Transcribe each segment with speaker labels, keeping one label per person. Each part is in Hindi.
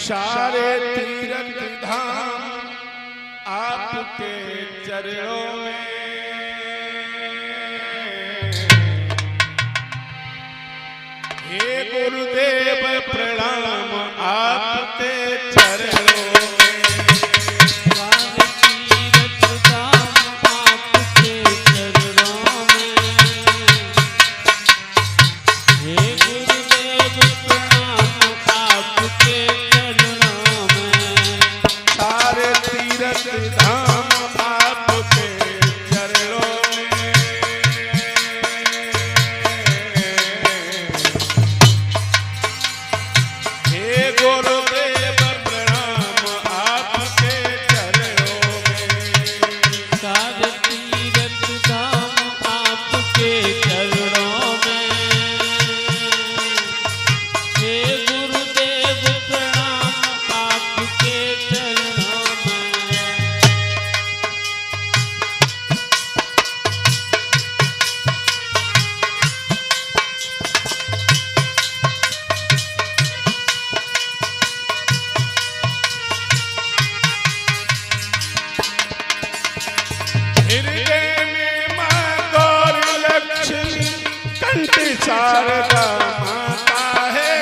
Speaker 1: सारे तीर्थ धाम आपके चरणों में, हे गुरुदेव प्रणाम आपके चरणों में। शारदा माता है,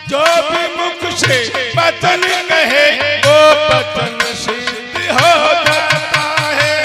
Speaker 1: जो भी मुख से वचन कहे वो वचन सिद्ध हो जाता है।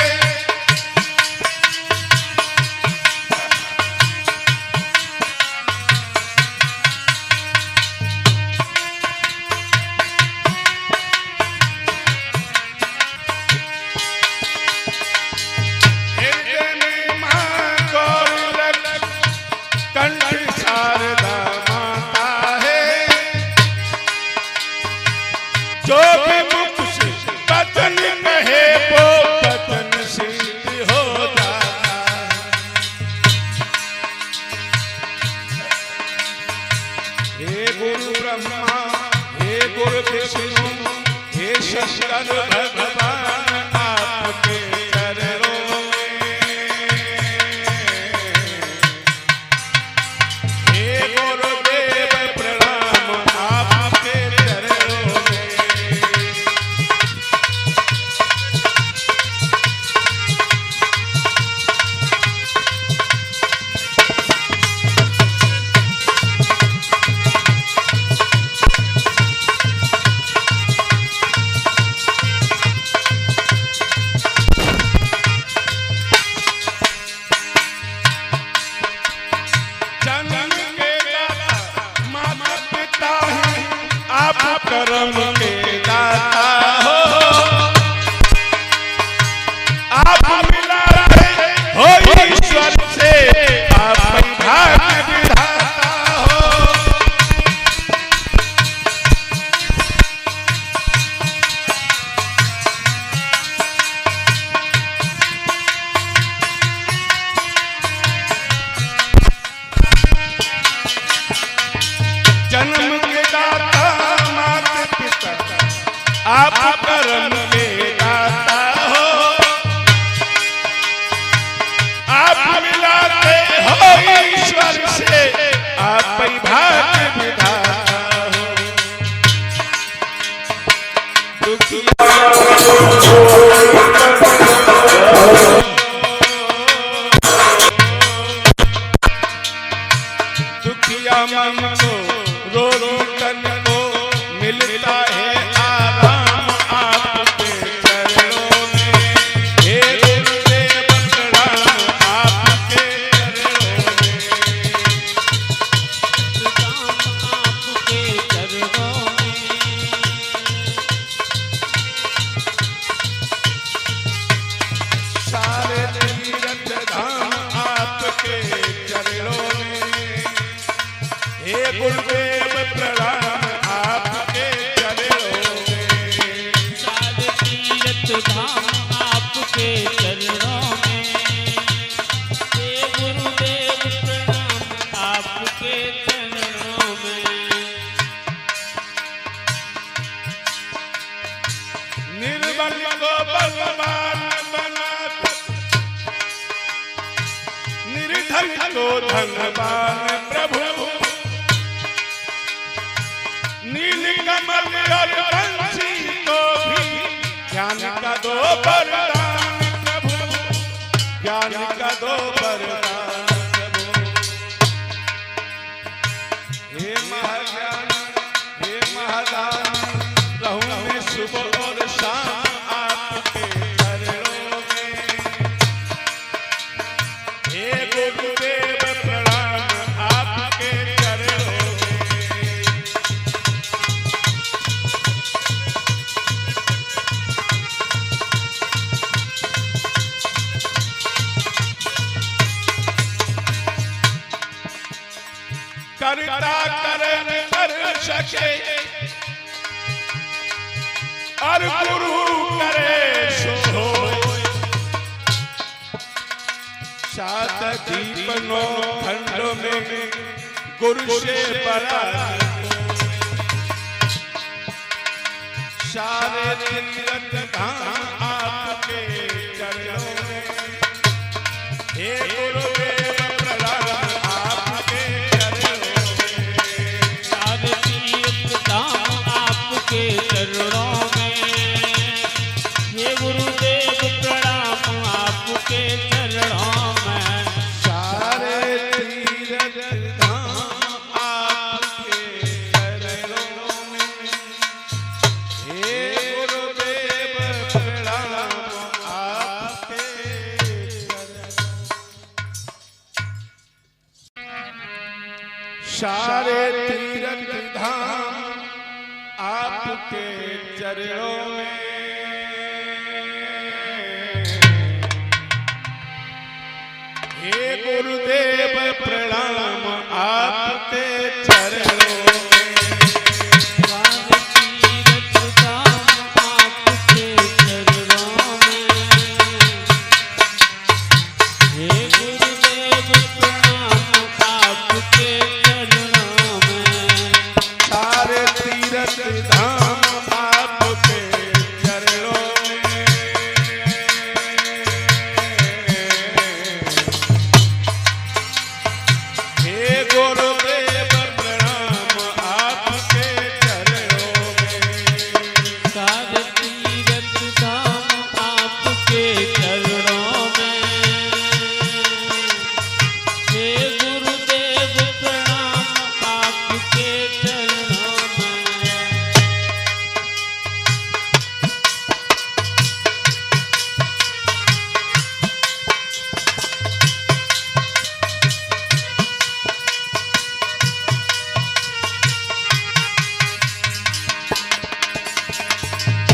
Speaker 1: जो भी मुख से वचन कहे वो वचन सिद्ध हो जाता है। हे गुरु ब्रह्मा, हे गुरु विष्णु, हे शंकर भगवान आपके चरणों में, हे गुरुदेव प्रणाम आपके चरणों में। कर्म के दाता हो, आप मिलाते हो ईश्वर से, आप भाग्य विधाता हो। जन्म के दाता आप कर्म के दाता हो, आप मिलाते हो ईश्वर से, आप भाग्य विधाता हो। दुखिया मन को रो रो कर को मिलता है गुरुदेव प्रणाम आपके चरणों में, सारे तीर्थ धाम आपके चरणों में, हे गुरुदेव प्रणाम आपके चरणों में। निर्बल को बलवान बनाकर, निर्धन को धनवान प्रभु, करता करन कर सके और गुरु करे सो होय। सात दीपनो खंड में गुरु से बड़ा सारे तीरथ धाम आपके चरणों में। हे गुरुदेव प्रणाम आपके चरणों में।
Speaker 2: सारे तीर्थ धाम आपके चरणों में। हे गुरुदेव प्रणाम आपके चरणों में।
Speaker 1: सारे तीरथ धाम आपके चरणों में। हे गुरुदेव प्रणाम आपके सारे तीरथ धाम आपके चरणों में। हे गुरुदेव प्रणाम आपके चरणों में।
Speaker 2: सारे तीर्थ धाम आपके चरणों में। हे गुरुदेव प्रणाम आपके चरणों में।
Speaker 1: सारे तीरथ धाम आपके चरणों में। हे गुरुदेव प्रणाम आपके चरणों में।
Speaker 2: सारे तीर्थ धाम आपके चरणों में। हे गुरुदेव प्रणाम आपके चरणों में।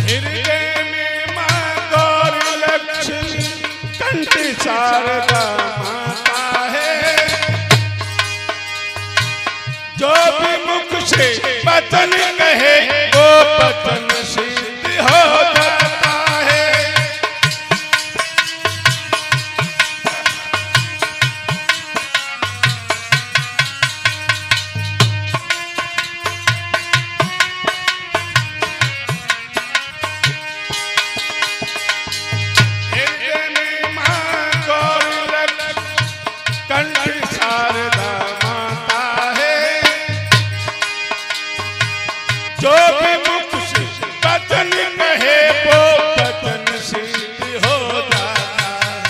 Speaker 1: हृदय में मां गौर लक्ष्मी कंठ शारदा माता है। जो भी मुख से वचन कहे वो वचन सिद्ध हो जाता है। हृदय में मां गौर लक्ष्मी कंठ शारदा माता है। जो भी मुख से वचन कहे वो वचन सिद्ध हो जाता है।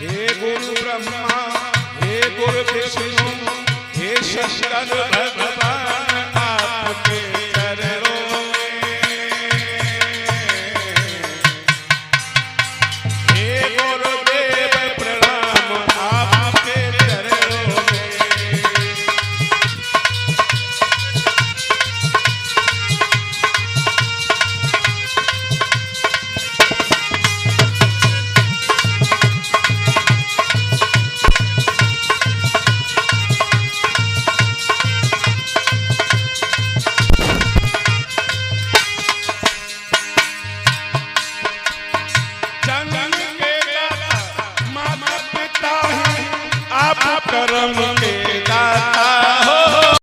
Speaker 1: हे गुरु ब्रह्मा हे गुरु विष्णु हे शंकर भगवान